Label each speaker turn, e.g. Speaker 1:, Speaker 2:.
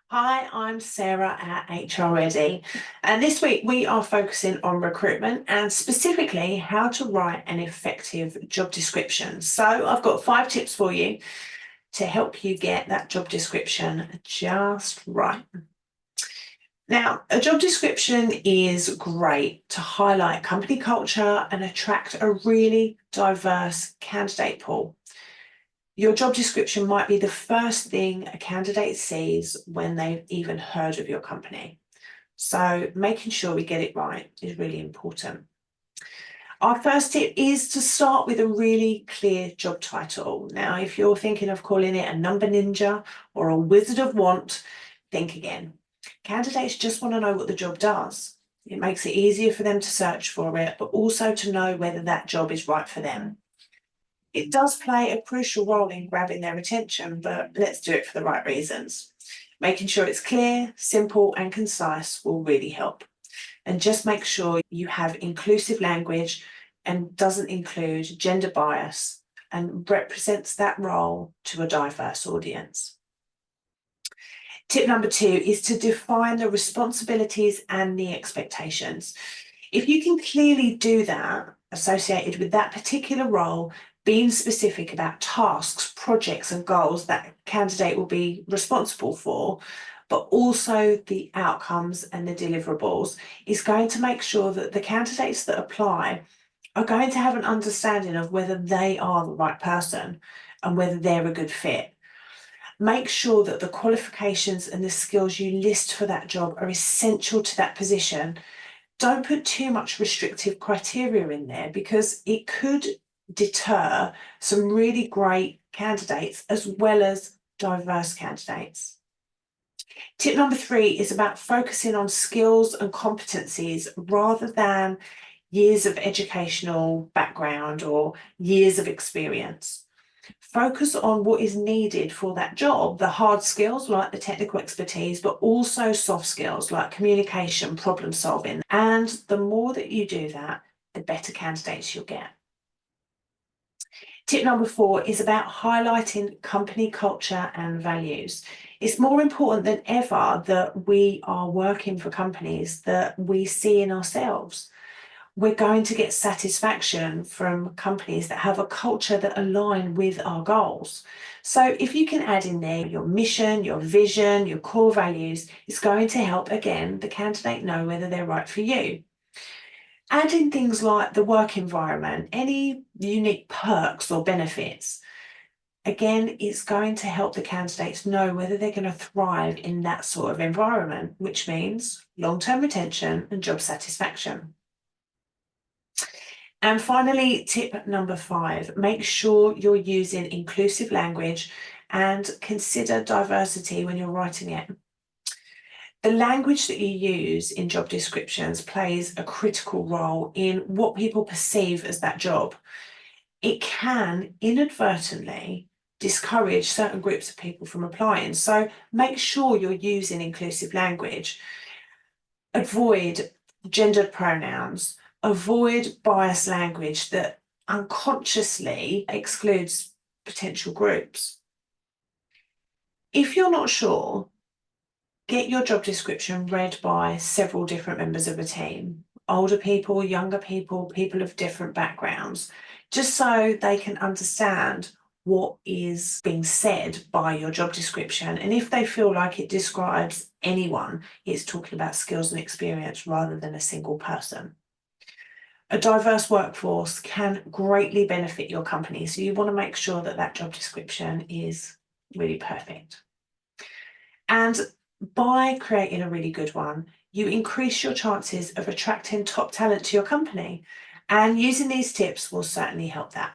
Speaker 1: Hi, I'm Sarah at HR Ready, and this week we are focusing on recruitment and specifically how to write an effective job description. So, I've got 5 tips for you to help you get that job description just right. Now, a job description is great to highlight company culture and attract a really diverse candidate pool. Your job description might be the first thing a candidate sees when they've even heard of your company. So making sure we get it right is really important. Our first tip is to start with a really clear job title. Now, if you're thinking of calling it a number ninja or a wizard of want, think again. Candidates just want to know what the job does. It makes it easier for them to search for it, but also to know whether that job is right for them. It does play a crucial role in grabbing their attention, but let's do it for the right reasons. Making sure it's clear, simple, and concise will really help. And just make sure you have inclusive language and doesn't include gender bias and represents that role to a diverse audience. Tip number 2 is to define the responsibilities and the expectations. If you can clearly do that associated with that particular role, being specific about tasks, projects, and goals that candidate will be responsible for, but also the outcomes and the deliverables, is going to make sure that the candidates that apply are going to have an understanding of whether they are the right person and whether they're a good fit. Make sure that the qualifications and the skills you list for that job are essential to that position. Don't put too much restrictive criteria in there because it could deter some really great candidates as well as diverse candidates. Tip number 3 is about focusing on skills and competencies rather than years of educational background or years of experience. Focus on what is needed for that job, the hard skills like the technical expertise, but also soft skills like communication, problem solving. And the more that you do that, the better candidates you'll get. Tip number 4 is about highlighting company culture and values. It's more important than ever that we are working for companies that we see in ourselves. We're going to get satisfaction from companies that have a culture that align with our goals. So if you can add in there your mission, your vision, your core values, it's going to help, again, the candidate know whether they're right for you. Add in things like the work environment, any unique perks or benefits. Again, it's going to help the candidates know whether they're going to thrive in that sort of environment, which means long-term retention and job satisfaction. And finally, tip number 5, make sure you're using inclusive language and consider diversity when you're writing it. The language that you use in job descriptions plays a critical role in what people perceive as that job. It can inadvertently discourage certain groups of people from applying. So make sure you're using inclusive language. Avoid gendered pronouns. Avoid biased language that unconsciously excludes potential groups. If you're not sure, get your job description read by several different members of a team, older people, younger people, people of different backgrounds, just so they can understand what is being said by your job description. And if they feel like it describes anyone, it's talking about skills and experience rather than a single person. A diverse workforce can greatly benefit your company, so you want to make sure that that job description is really perfect. And by creating a really good one, you increase your chances of attracting top talent to your company. And using these tips will certainly help that.